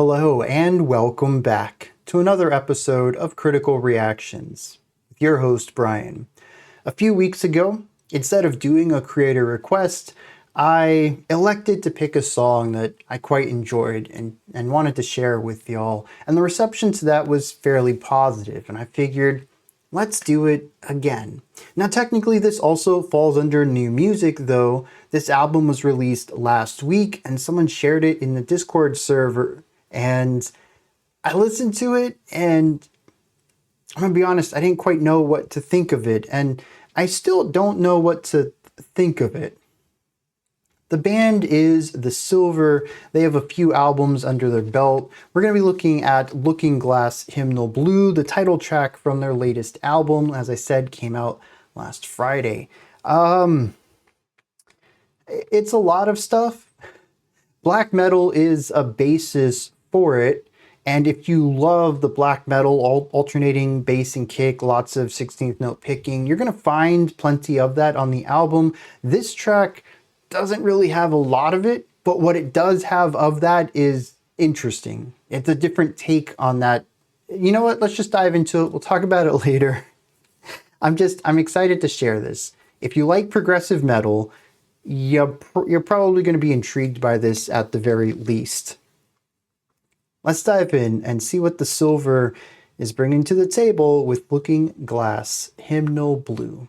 Hello and welcome back to another episode of Critical Reactions with your host Bryan. A few weeks ago, instead of doing a creator request, I elected to pick a song that I quite enjoyed and wanted to share with y'all, and the reception to that was fairly positive, and I figured, let's do it again. Now technically this also falls under new music though. This album was released last week and someone shared it in the Discord server, and I listened to it and I'm gonna be honest, I didn't quite know what to think of it, and I still don't know what to think of it. The band is The Silver. They have a few albums under their belt. We're going to be looking at Looking Glass Hymnal Blue, the title track from their latest album, as I said, came out last Friday. It's a lot of stuff. Black metal is a basis for it. And if you love the black metal, alternating bass and kick, lots of 16th note picking, you're going to find plenty of that on the album. This track doesn't really have a lot of it, but what it does have of that is interesting. It's a different take on that. You know what? Let's just dive into it. We'll talk about it later. I'm excited to share this. If you like progressive metal, you're probably going to be intrigued by this at the very least. Let's dive in and see what The Silver is bringing to the table with Looking Glass Hymnal Blue.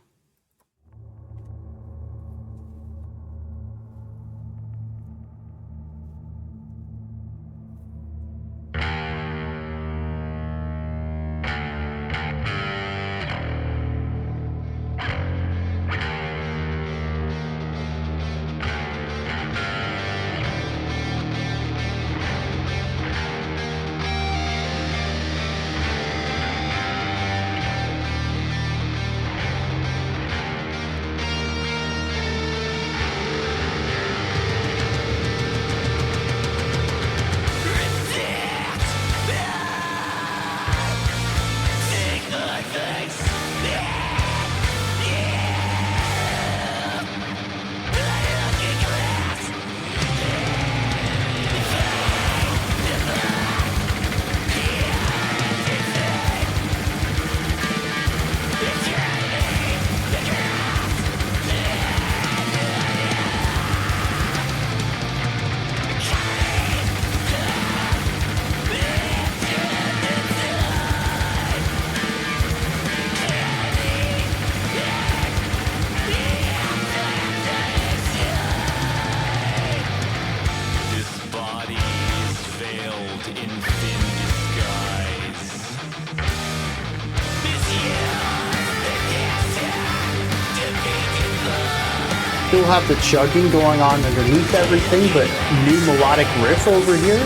Still have the chugging going on underneath everything, but new melodic riff over here.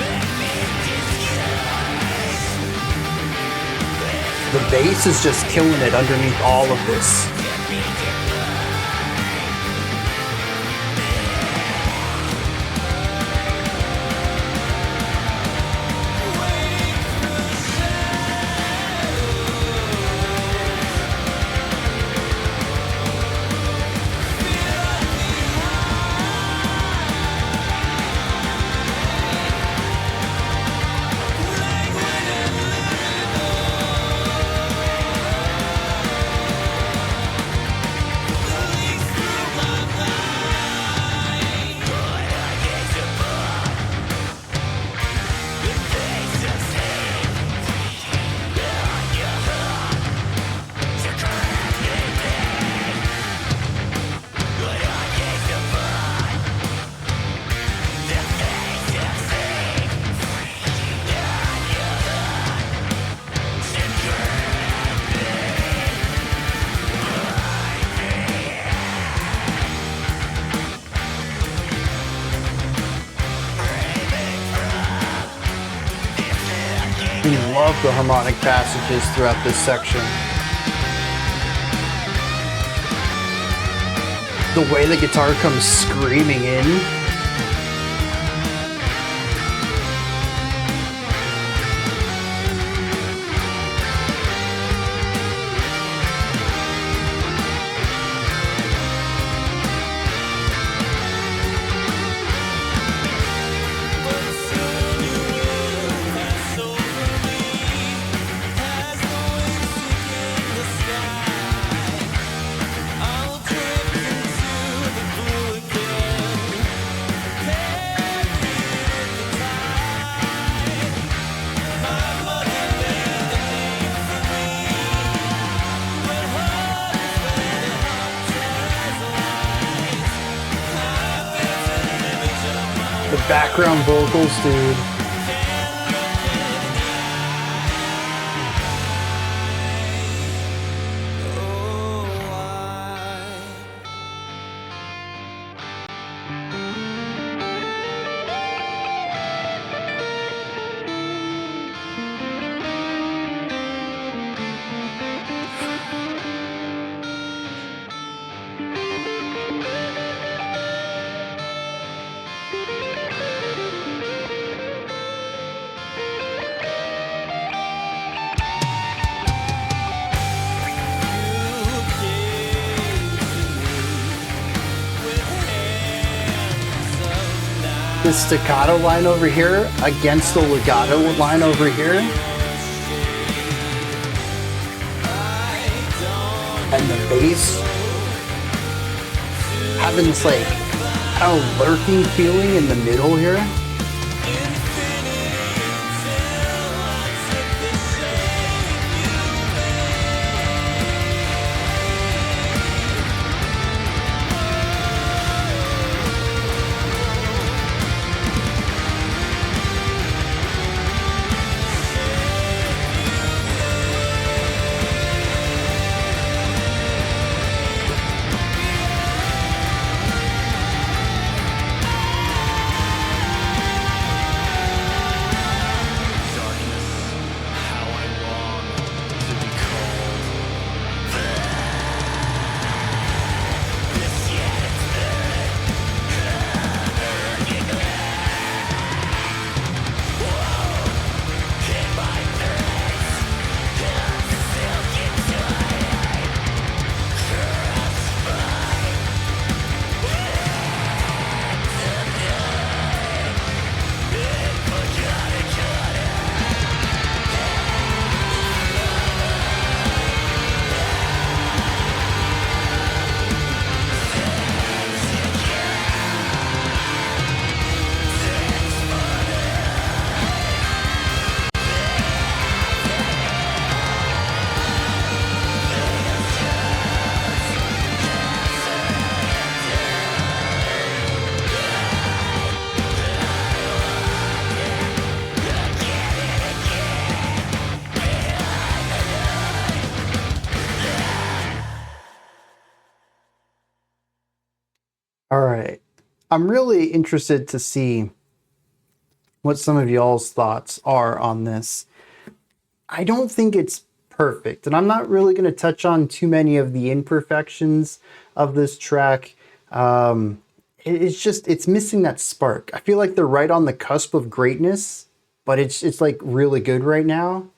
The bass is just killing it underneath all of this. We love the harmonic passages throughout this section. The way the guitar comes screaming in. Background vocals, dude. The staccato line over here against the legato line over here. And the bass having this like kind of lurking feeling in the middle here. All right. I'm really interested to see what some of y'all's thoughts are on this. I don't think it's perfect, and I'm not really going to touch on too many of the imperfections of this track. It's missing that spark. I feel like they're right on the cusp of greatness, but it's like really good right now.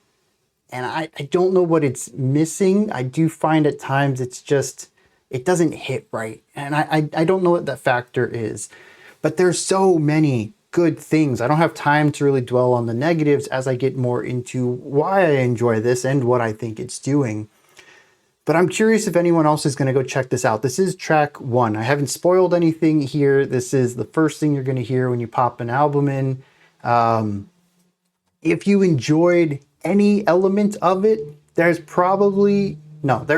And I don't know what it's missing. I do find at times it doesn't hit right. And I don't know what that factor is. But there's so many good things. I don't have time to really dwell on the negatives as I get more into why I enjoy this and what I think it's doing. But I'm curious if anyone else is going to go check this out. This is track 1. I haven't spoiled anything here. This is the first thing you're going to hear when you pop an album in. If you enjoyed any element of it, there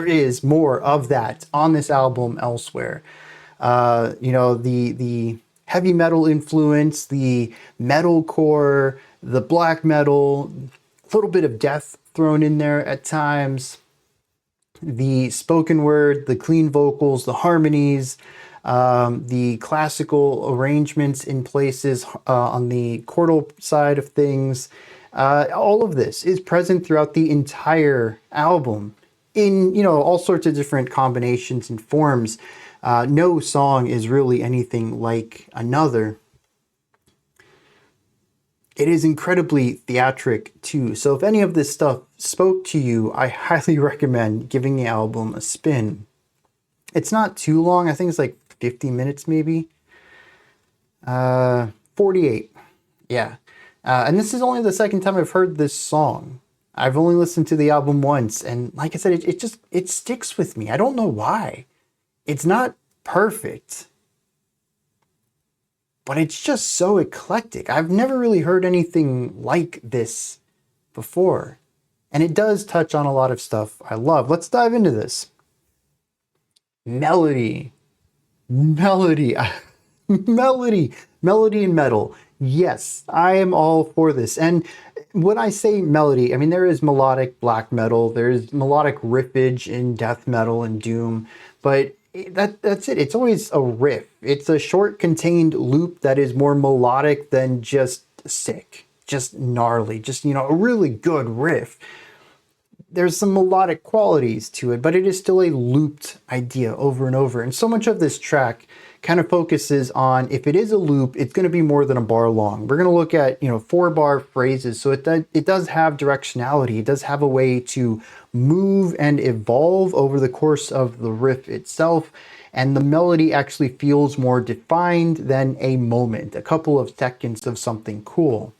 is more of that on this album elsewhere. The heavy metal influence, the metalcore, the black metal, a little bit of death thrown in there at times, the spoken word, the clean vocals, the harmonies, the classical arrangements in places on the chordal side of things. All of this is present throughout the entire album in, all sorts of different combinations and forms. No song is really anything like another. It is incredibly theatric too. So if any of this stuff spoke to you, I highly recommend giving the album a spin. It's not too long. I think it's like 50 minutes maybe. 48. Yeah. And this is only the second time I've heard this song. I've only listened to the album once. And like I said, it sticks with me. I don't know why. It's not perfect, but it's just so eclectic. I've never really heard anything like this before. And it does touch on a lot of stuff I love. Let's dive into this. Melody. Melody. Melody and metal. Yes, I am all for this. And when I say melody, I mean, there is melodic black metal, there's melodic riffage in death metal and doom, but that's it. It's always a riff. It's a short contained loop that is more melodic than just sick, just gnarly, just, a really good riff. There's some melodic qualities to it, but it is still a looped idea over and over. And so much of this track kind of focuses on, if it is a loop, it's going to be more than a bar long. We're going to look at, 4-bar phrases. So it does have directionality. It does have a way to move and evolve over the course of the riff itself. And the melody actually feels more defined than a moment, a couple of seconds of something cool.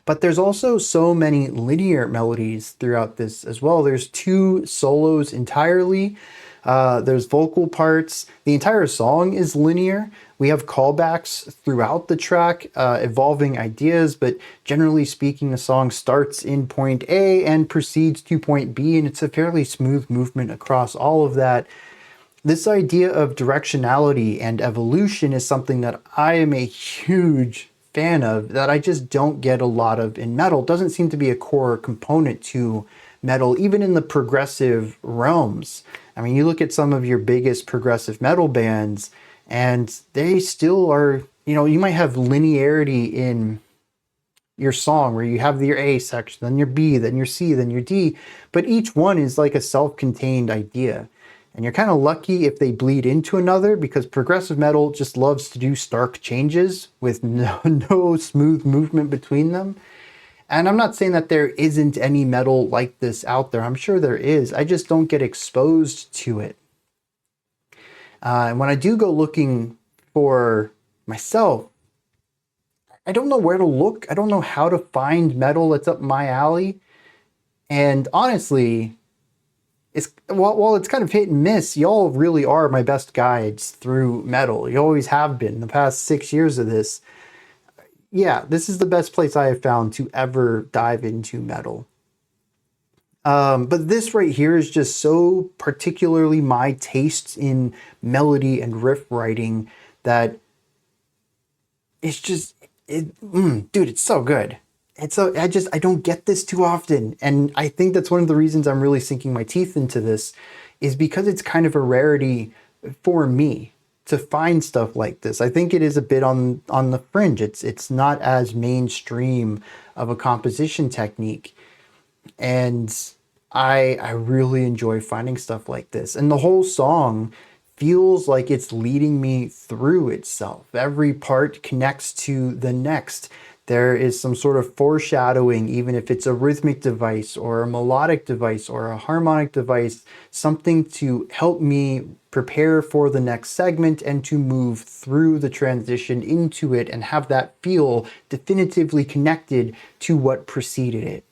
But there's also so many linear melodies throughout this as well. There's 2 solos entirely. There's vocal parts. The entire song is linear. We have callbacks throughout the track, evolving ideas, but generally speaking, the song starts in point A and proceeds to point B, and it's a fairly smooth movement across all of that. This idea of directionality and evolution is something that I am a huge fan of, that I just don't get a lot of in metal. It doesn't seem to be a core component to metal, even in the progressive realms. I mean, you look at some of your biggest progressive metal bands, and they still are, you might have linearity in your song where you have your A section, then your B, then your C, then your D, but each one is like a self-contained idea. And you're kind of lucky if they bleed into another, because progressive metal just loves to do stark changes with no smooth movement between them. And I'm not saying that there isn't any metal like this out there. I'm sure there is. I just don't get exposed to it. And when I do go looking for myself, I don't know where to look. I don't know how to find metal that's up my alley. And honestly, while it's kind of hit and miss, y'all really are my best guides through metal. You always have been the past 6 years of this. Yeah, this is the best place I have found to ever dive into metal. But this right here is just so particularly my tastes in melody and riff writing that it's just, dude, it's so good. I don't get this too often. And I think that's one of the reasons I'm really sinking my teeth into this, is because it's kind of a rarity for me to find stuff like this. I think it is a bit on the fringe. It's not as mainstream of a composition technique. And I really enjoy finding stuff like this. And the whole song feels like it's leading me through itself. Every part connects to the next. There is some sort of foreshadowing, even if it's a rhythmic device or a melodic device or a harmonic device, something to help me prepare for the next segment and to move through the transition into it and have that feel definitively connected to what preceded it.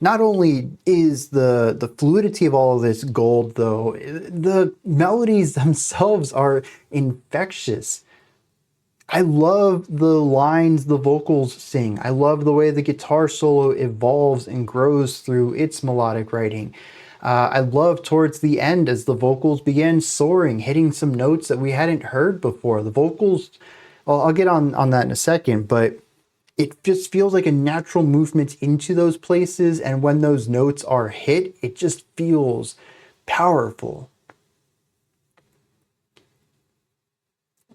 Not only is the fluidity of all of this gold, though, the melodies themselves are infectious. I love the lines the vocals sing. I love the way the guitar solo evolves and grows through its melodic writing. I love towards the end as the vocals began soaring, hitting some notes that we hadn't heard before. The vocals, well, I'll get on that in a second, but it just feels like a natural movement into those places. And when those notes are hit, it just feels powerful.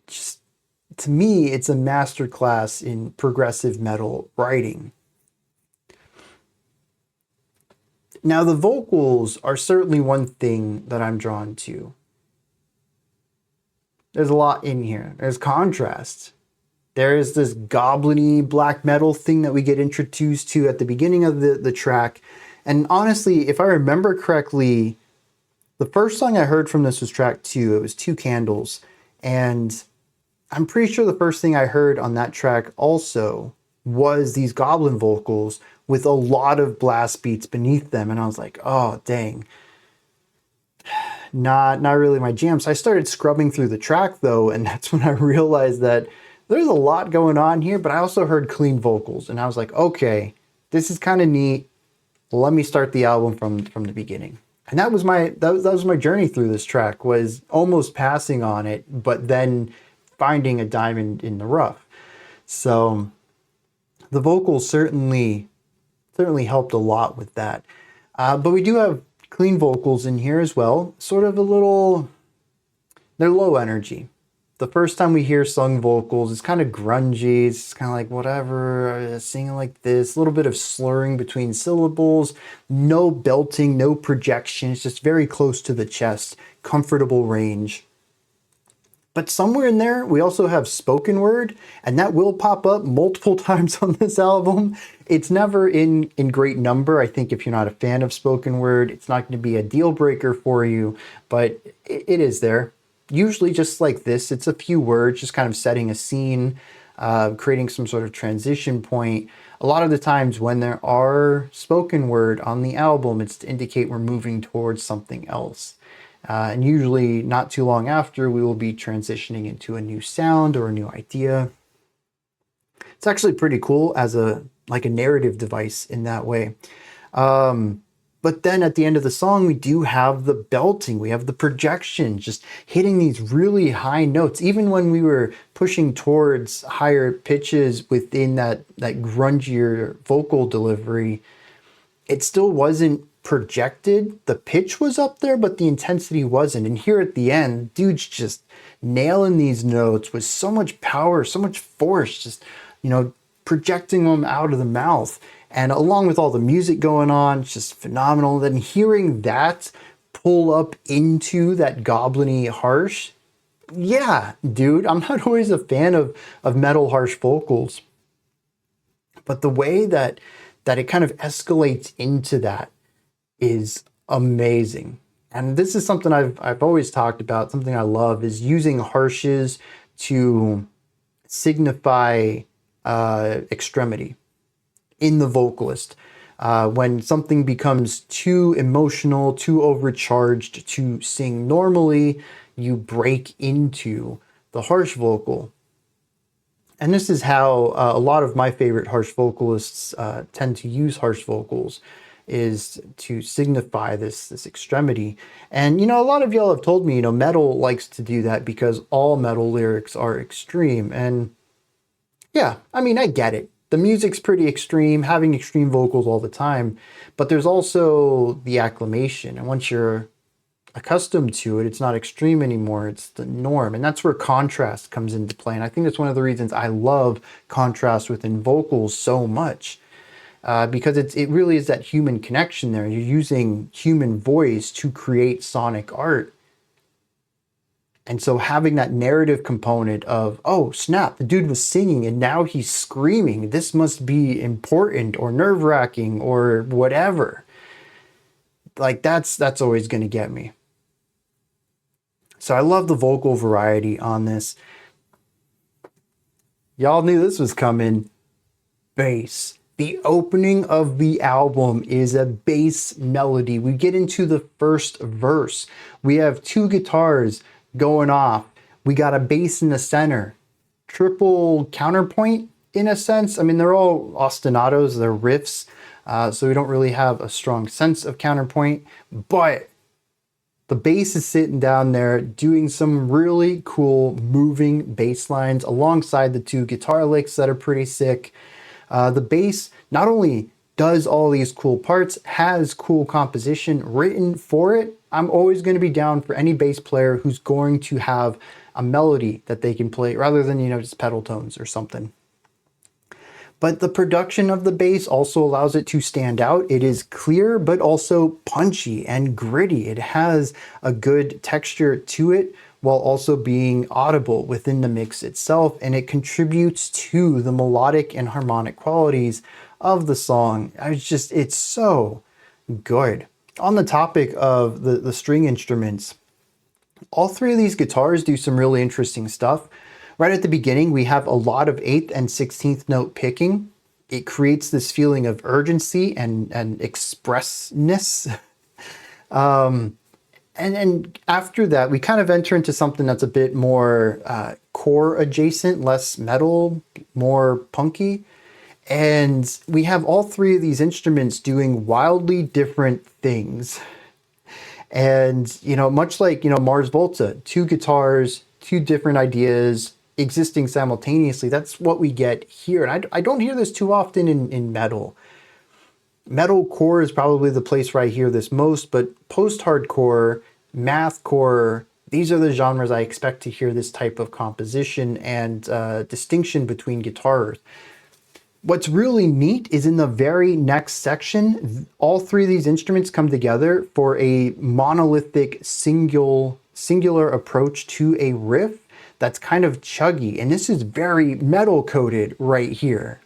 Just, to me, it's a masterclass in progressive metal writing. Now, the vocals are certainly one thing that I'm drawn to. There's a lot in here. There's contrast. There is this goblin-y black metal thing that we get introduced to at the beginning of the track. And honestly, if I remember correctly, the first song I heard from this was track 2. It was 2 Candles. And I'm pretty sure the first thing I heard on that track also was these goblin vocals with a lot of blast beats beneath them. And I was like, oh, dang. Not really my jam. So I started scrubbing through the track, though, and that's when I realized that there's a lot going on here, but I also heard clean vocals. And I was like, okay, this is kind of neat. Let me start the album from the beginning. And that was my journey through this track, was almost passing on it, but then finding a diamond in the rough. So the vocals certainly helped a lot with that. But we do have clean vocals in here as well. Sort of a little, they're low energy. The first time we hear sung vocals, it's kind of grungy. It's kind of like whatever, singing like this, a little bit of slurring between syllables, no belting, no projection. It's just very close to the chest, comfortable range. But somewhere in there, we also have spoken word, and that will pop up multiple times on this album. It's never in great number. I think if you're not a fan of spoken word, it's not going to be a deal breaker for you, but it is there. Usually just like this, it's a few words, just kind of setting a scene, creating some sort of transition point. A lot of the times when there are spoken word on the album, it's to indicate we're moving towards something else. And usually not too long after, we will be transitioning into a new sound or a new idea. It's actually pretty cool as a narrative device in that way. But then at the end of the song, we do have the belting, we have the projection, just hitting these really high notes. Even when we were pushing towards higher pitches within that grungier vocal delivery, it still wasn't projected. The pitch was up there, but the intensity wasn't. And here at the end, dude's just nailing these notes with so much power, so much force, just, projecting them out of the mouth. And along with all the music going on, it's just phenomenal. Then hearing that pull up into that goblin-y harsh, yeah, dude, I'm not always a fan of metal harsh vocals. But the way that it kind of escalates into that is amazing. And this is something I've always talked about, something I love, is using harshes to signify extremity in the vocalist. When something becomes too emotional, too overcharged to sing normally, you break into the harsh vocal. And this is how a lot of my favorite harsh vocalists tend to use harsh vocals, is to signify this extremity. And a lot of y'all have told me, metal likes to do that because all metal lyrics are extreme. And yeah, I mean, I get it. The music's pretty extreme, having extreme vocals all the time, but there's also the acclamation. And once you're accustomed to it, it's not extreme anymore, it's the norm. And that's where contrast comes into play. And I think that's one of the reasons I love contrast within vocals so much, because it really is that human connection there. You're using human voice to create sonic art. And so having that narrative component of, oh snap, the dude was singing and now he's screaming, this must be important or nerve-wracking or whatever. Like that's always going to get me. So I love the vocal variety on this. Y'all knew this was coming. Bass. The opening of the album is a bass melody. We get into the first verse. We have two guitars going off. We got a bass in the center. Triple counterpoint in a sense. I mean, they're all ostinatos, they're riffs. So we don't really have a strong sense of counterpoint, but the bass is sitting down there doing some really cool moving bass lines alongside the two guitar licks that are pretty sick. The bass not only does all these cool parts, has cool composition written for it. I'm always going to be down for any bass player who's going to have a melody that they can play rather than, just pedal tones or something. But the production of the bass also allows it to stand out. It is clear, but also punchy and gritty. It has a good texture to it while also being audible within the mix itself. And it contributes to the melodic and harmonic qualities of the song. It's so good. On the topic of the string instruments, all three of these guitars do some really interesting stuff. Right at the beginning, we have a lot of 8th and 16th note picking. It creates this feeling of urgency and expressness. And after that, we kind of enter into something that's a bit more core adjacent, less metal, more punky. And we have all three of these instruments doing wildly different things. And, much like, Mars Volta, two guitars, two different ideas, existing simultaneously. That's what we get here. And I don't hear this too often in metal. Metalcore is probably the place where I hear this most, but post-hardcore, mathcore, these are the genres I expect to hear this type of composition and distinction between guitars. What's really neat is in the very next section, all three of these instruments come together for a monolithic singular approach to a riff that's kind of chuggy. And this is very metal coded right here.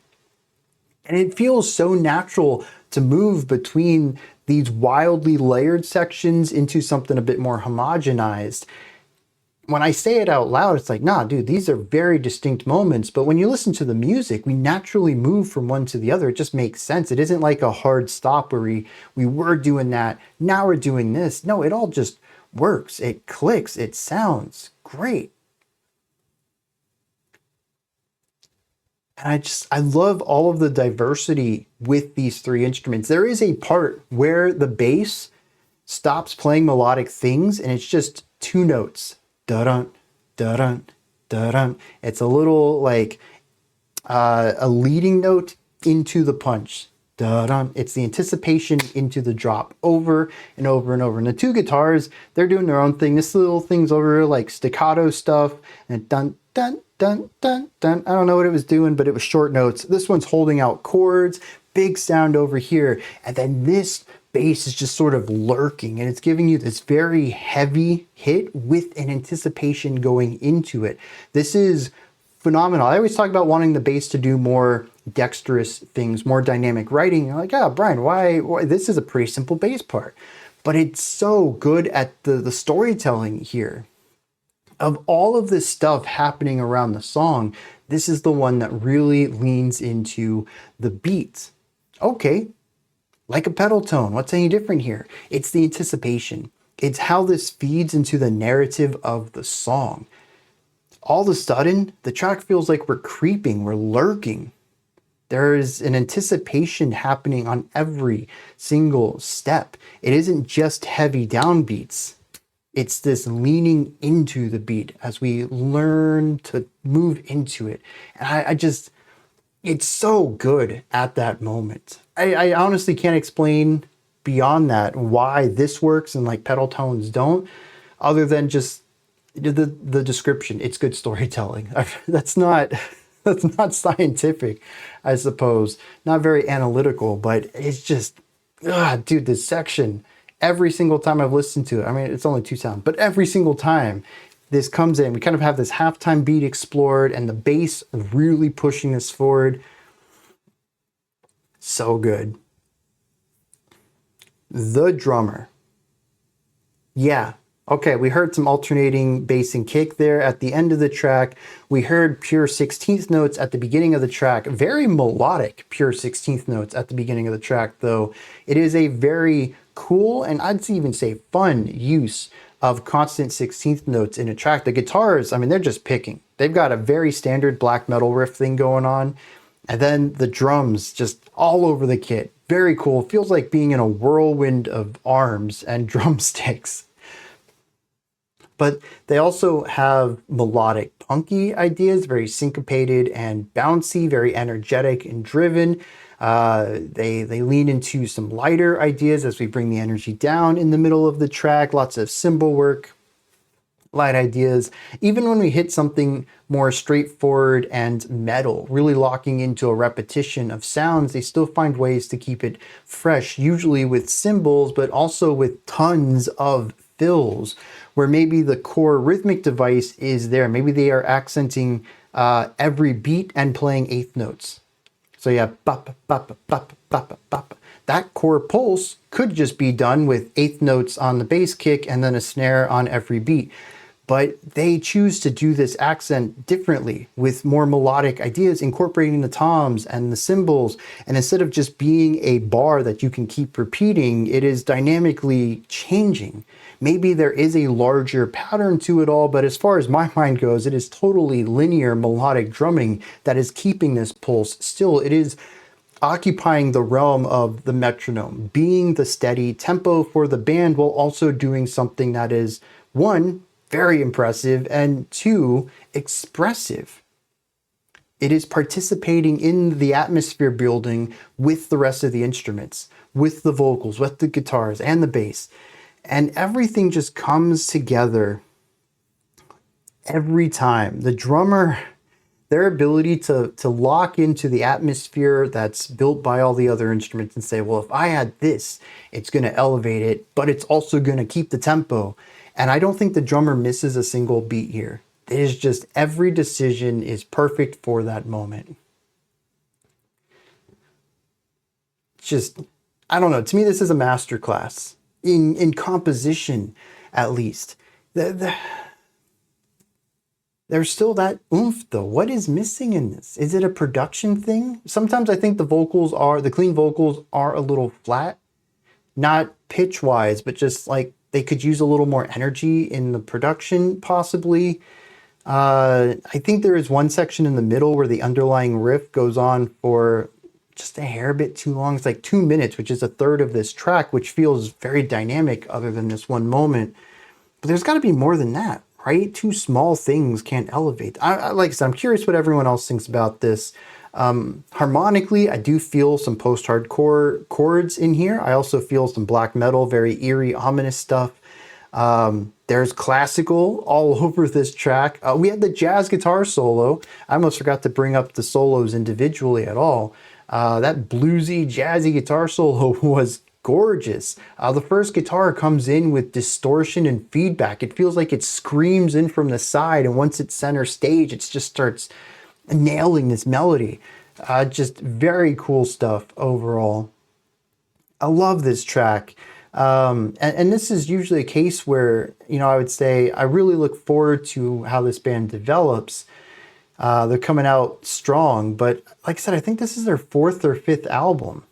And it feels so natural to move between these wildly layered sections into something a bit more homogenized. When I say it out loud, it's like, nah, dude, these are very distinct moments. But when you listen to the music, we naturally move from one to the other. It just makes sense. It isn't like a hard stop where we were doing that, now we're doing this. No, it all just works. It clicks. It sounds great. And I love all of the diversity with these three instruments. There is a part where the bass stops playing melodic things and it's just two notes. Da-dun, da-dun, da-dun. It's a little like a leading note into the punch. Da-dun. It's the anticipation into the drop over and over and over. And the two guitars, they're doing their own thing. This little thing's over here like staccato stuff and dun, dun, dun, dun, dun. I don't know what it was doing, but it was short notes. This one's holding out chords, big sound over here. And then this bass is just sort of lurking and it's giving you this very heavy hit with an anticipation going into it. This is phenomenal. I always talk about wanting the bass to do more dexterous things, more dynamic writing. You're like, oh, Bryan, why? This is a pretty simple bass part. But it's so good at the storytelling here. Of all of this stuff happening around the song, this is the one that really leans into the beats. Okay, like a pedal tone, what's any different here? It's the anticipation. It's how this feeds into the narrative of the song. All of a sudden, the track feels like we're creeping, we're lurking. There is an anticipation happening on every single step. It isn't just heavy downbeats. It's this leaning into the beat as we learn to move into it. And it's so good at that moment. I honestly can't explain beyond that why this works and like pedal tones don't, other than just the description. It's good storytelling. That's not scientific, I suppose. Not very analytical, but it's just, dude, this section, every single time I've listened to it, I mean, it's only two sounds, but every single time this comes in, we kind of have this halftime beat explored and the bass really pushing this forward. So good. The drummer. Yeah. Okay, we heard some alternating bass and kick there at the end of the track. We heard pure 16th notes at the beginning of the track. Very melodic pure 16th notes at the beginning of the track, though. It is a very cool, and I'd even say fun use of constant 16th notes in a track. The guitars, I mean, they're just picking. They've got a very standard black metal riff thing going on. And then the drums just all over the kit. Very cool. Feels like being in a whirlwind of arms and drumsticks. But they also have melodic punky ideas, very syncopated and bouncy, very energetic and driven. They lean into some lighter ideas as we bring the energy down in the middle of the track. Lots of cymbal work, light ideas. Even when we hit something more straightforward and metal, really locking into a repetition of sounds, they still find ways to keep it fresh, usually with cymbals, but also with tons of fills, where maybe the core rhythmic device is there. Maybe they are accenting every beat and playing eighth notes. So you have bop, bop, bop, bop, bop. That core pulse could just be done with eighth notes on the bass kick and then a snare on every beat. But they choose to do this accent differently with more melodic ideas, incorporating the toms and the cymbals. And instead of just being a bar that you can keep repeating, it is dynamically changing. Maybe there is a larger pattern to it all, but as far as my mind goes, it is totally linear melodic drumming that is keeping this pulse still. It is occupying the realm of the metronome, being the steady tempo for the band while also doing something that is, one, very impressive, and 2, expressive. It is participating in the atmosphere building with the rest of the instruments, with the vocals, with the guitars and the bass. And everything just comes together every time. The drummer, their ability to lock into the atmosphere that's built by all the other instruments and say, well, if I had this, it's going to elevate it, but it's also going to keep the tempo. And I don't think the drummer misses a single beat here. It is just every decision is perfect for that moment. Just, I don't know. To me, this is a masterclass in composition, at least. There's still that oomph, though. What is missing in this? Is it a production thing? Sometimes I think the clean vocals are a little flat, not pitch-wise, but just like they could use a little more energy in the production, possibly. I think there is one section in the middle where the underlying riff goes on for just a hair bit too long. It's like 2 minutes, which is a third of this track, which feels very dynamic other than this one moment. But there's got to be more than that, right? 2 small things can't elevate. Like I said, I'm curious what everyone else thinks about this. Harmonically, I do feel some post-hardcore chords in here. I also feel some black metal, very eerie, ominous stuff. There's classical all over this track. We had the jazz guitar solo. I almost forgot to bring up the solos individually at all. That bluesy, jazzy guitar solo was gorgeous. The first guitar comes in with distortion and feedback. It feels like it screams in from the side, and once it's center stage, it just starts nailing this melody. Just very cool stuff overall. I love this track. And this is usually a case where, I would say I really look forward to how this band develops. They're coming out strong, but like I said, I think this is their 4th or 5th album.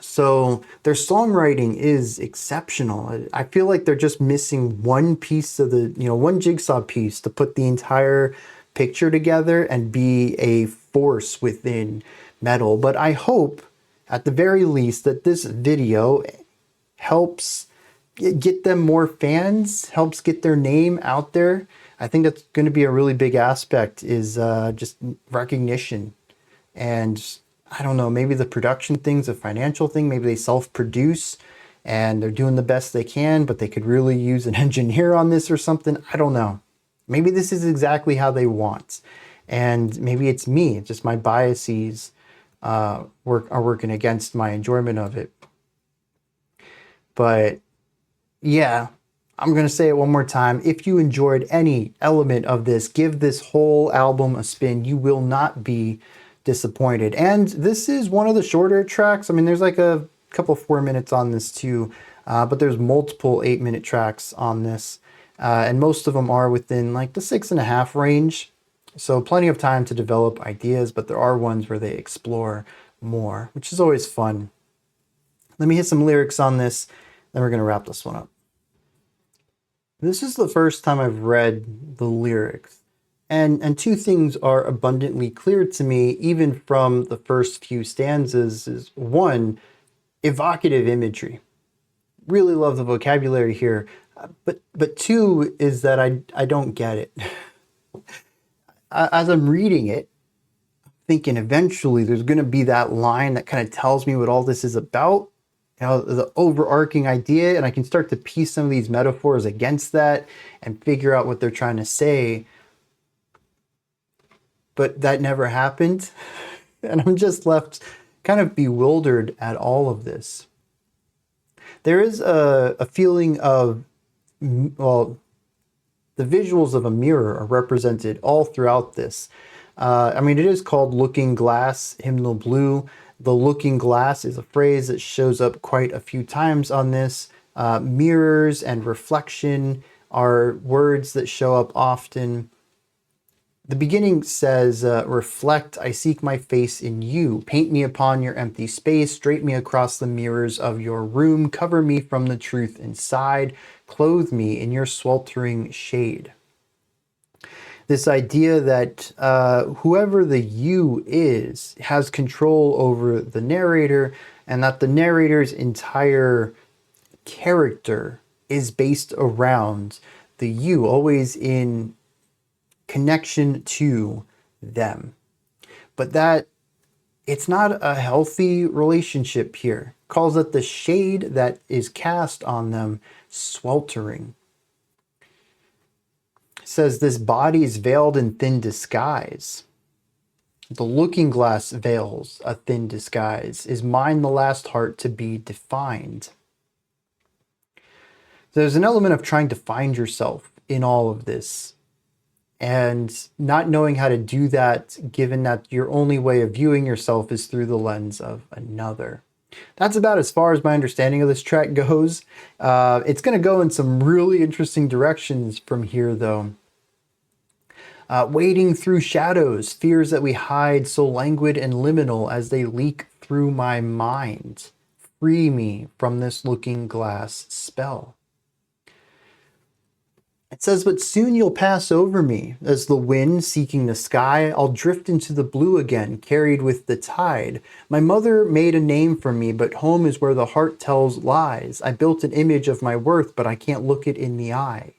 So their songwriting is exceptional. I feel like they're just missing one piece of one jigsaw piece to put the entire picture together and be a force within metal. But I hope, at the very least, that this video helps get them more fans, helps get their name out there. I think that's going to be a really big aspect, is just recognition. And I don't know, maybe the production thing's a financial thing. Maybe they self-produce and they're doing the best they can, but they could really use an engineer on this or something. I don't know. Maybe this is exactly how they want. And maybe it's me. It's just my biases are working against my enjoyment of it. But yeah, I'm going to say it one more time. If you enjoyed any element of this, give this whole album a spin. You will not be disappointed. And this is one of the shorter tracks. I mean, there's like a couple 4 minutes on this too, but there's multiple 8-minute tracks on this. And most of them are within like the 6.5 range. So plenty of time to develop ideas, but there are ones where they explore more, which is always fun. Let me hit some lyrics on this, then we're going to wrap this one up. This is the first time I've read the lyrics. And 2 things are abundantly clear to me, even from the first few stanzas. Is 1, evocative imagery. Really love the vocabulary here. But 2 is that I don't get it. As I'm reading it, I'm thinking eventually there's going to be that line that kind of tells me what all this is about. The overarching idea, and I can start to piece some of these metaphors against that and figure out what they're trying to say. But that never happened. And I'm just left kind of bewildered at all of this. There is a feeling of, well, the visuals of a mirror are represented all throughout this. I mean, it is called Looking Glass Hymnal Blue. The looking glass is a phrase that shows up quite a few times on this. Mirrors and reflection are words that show up often. The beginning says, reflect, I seek my face in you. Paint me upon your empty space. Drape me across the mirrors of your room. Cover me from the truth inside. Clothe me in your sweltering shade. This idea that whoever the you is has control over the narrator, and that the narrator's entire character is based around the you, always in connection to them. But that it's not a healthy relationship here. Calls it the shade that is cast on them sweltering. It says this body is veiled in thin disguise. The looking glass veils a thin disguise. Is mine the last heart to be defined? There's an element of trying to find yourself in all of this and not knowing how to do that, given that your only way of viewing yourself is through the lens of another. That's about as far as my understanding of this track goes. It's going to go in some really interesting directions from here, though. Wading through shadows, fears that we hide so languid and liminal as they leak through my mind. Free me from this looking glass spell. It says, but soon you'll pass over me. As the wind seeking the sky, I'll drift into the blue again, carried with the tide. My mother made a name for me, but home is where the heart tells lies. I built an image of my worth, but I can't look it in the eye.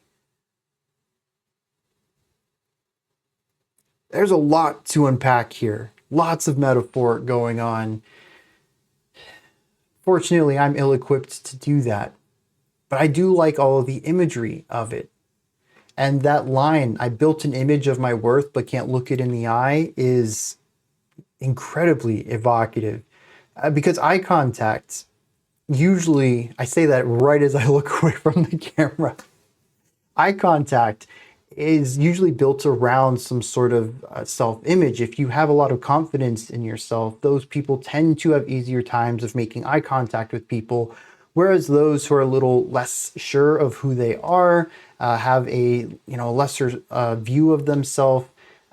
There's a lot to unpack here. Lots of metaphor going on. Fortunately, I'm ill-equipped to do that. But I do like all of the imagery of it. And that line, I built an image of my worth but can't look it in the eye, is incredibly evocative. Because eye contact, usually, I say that right as I look away from the camera. Eye contact is usually built around some sort of self-image. If you have a lot of confidence in yourself, those people tend to have easier times of making eye contact with people. Whereas those who are a little less sure of who they are, have a lesser view of themselves,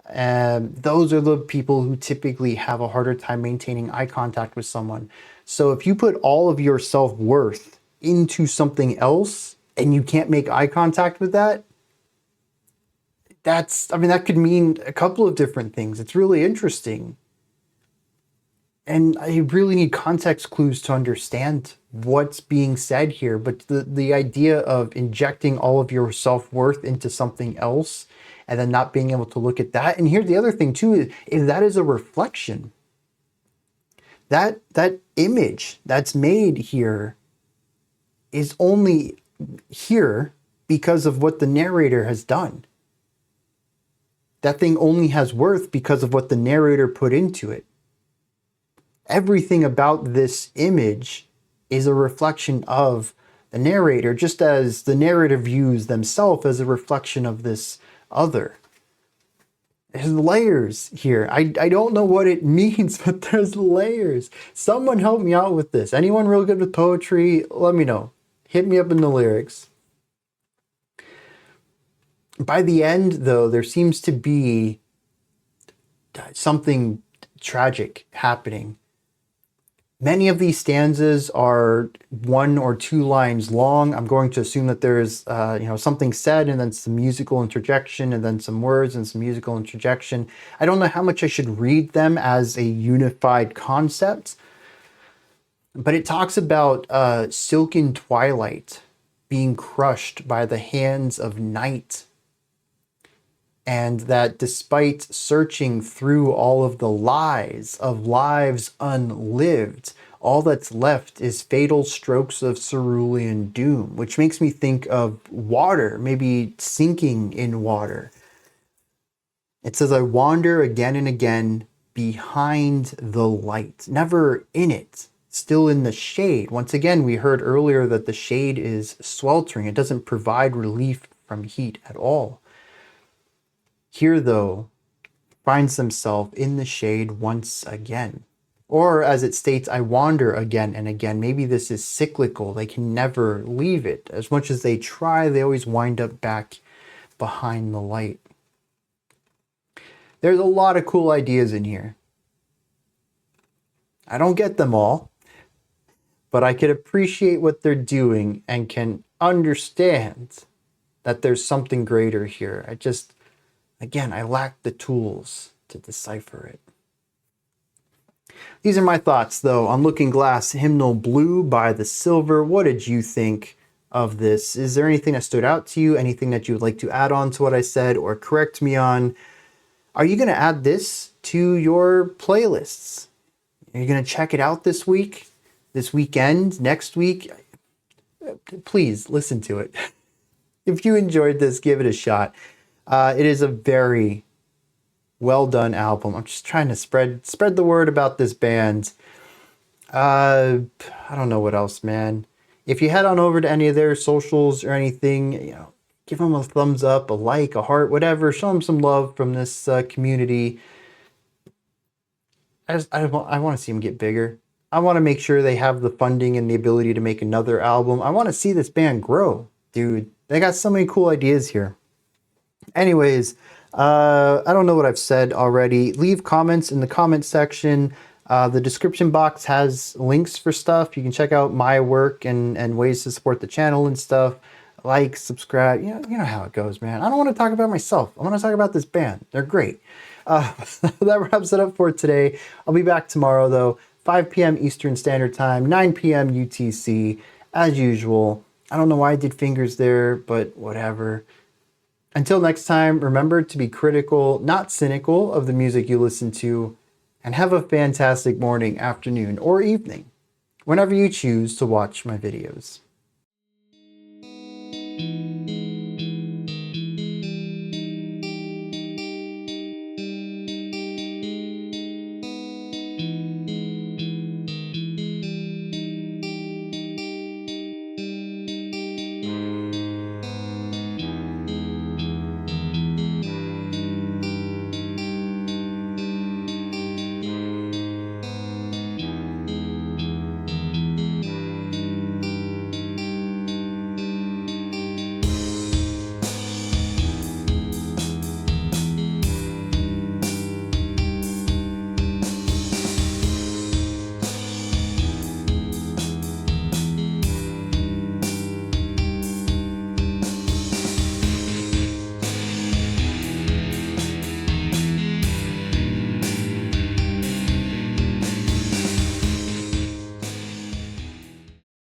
those are the people who typically have a harder time maintaining eye contact with someone. So if you put all of your self-worth into something else and you can't make eye contact with that, that could mean a couple of different things. It's really interesting. And I really need context clues to understand what's being said here. But the idea of injecting all of your self-worth into something else and then not being able to look at that. And here's the other thing too, is that is a reflection. That image that's made here is only here because of what the narrator has done. That thing only has worth because of what the narrator put into it. Everything about this image is a reflection of the narrator, just as the narrator views themselves as a reflection of this other. There's layers here. I don't know what it means, but there's layers. Someone help me out with this. Anyone real good with poetry? Let me know. Hit me up in the lyrics. By the end, though, there seems to be something tragic happening. Many of these stanzas are 1 or 2 lines long. I'm going to assume that there's something said and then some musical interjection and then some words and some musical interjection. I don't know how much I should read them as a unified concept, but it talks about silken twilight being crushed by the hands of night. And that despite searching through all of the lies of lives unlived, all that's left is fatal strokes of cerulean doom, which makes me think of water, maybe sinking in water. It says, I wander again and again behind the light, never in it, still in the shade. Once again, we heard earlier that the shade is sweltering. It doesn't provide relief from heat at all. Here, though, finds himself in the shade once again. Or as it states, I wander again and again. Maybe this is cyclical. They can never leave it. As much as they try, they always wind up back behind the light. There's a lot of cool ideas in here. I don't get them all, but I can appreciate what they're doing and can understand that there's something greater here. Again, I lack the tools to decipher it. These are my thoughts, though, on Looking Glass Hymnal Blue by The Silver. What did you think? of this. Is there anything that stood out to you? Anything that you would like to add on to what I said or correct me on? Are you going to add this to your playlists? Are you going to check it out this week, this weekend, next week? Please listen to it. If you enjoyed this, give it a shot. It is a very well done album. I'm just trying to spread the word about this band. I don't know what else, man. If you head on over to any of their socials or anything, give them a thumbs up, a like, a heart, whatever. Show them some love from this community. I want to see them get bigger. I want to make sure they have the funding and the ability to make another album. I want to see this band grow, dude. They got so many cool ideas here. Anyways, I don't know what I've said already. Leave comments in the comment section. The description box has links for stuff. You can check out my work and ways to support the channel and stuff. Like, subscribe. You know how it goes, man. I don't want to talk about myself. I want to talk about this band. They're great. That wraps it up for today. I'll be back tomorrow, though. 5 p.m. Eastern Standard Time, 9 p.m. UTC, as usual. I don't know why I did fingers there, but whatever. Until next time, remember to be critical, not cynical, of the music you listen to, and have a fantastic morning, afternoon, or evening, whenever you choose to watch my videos.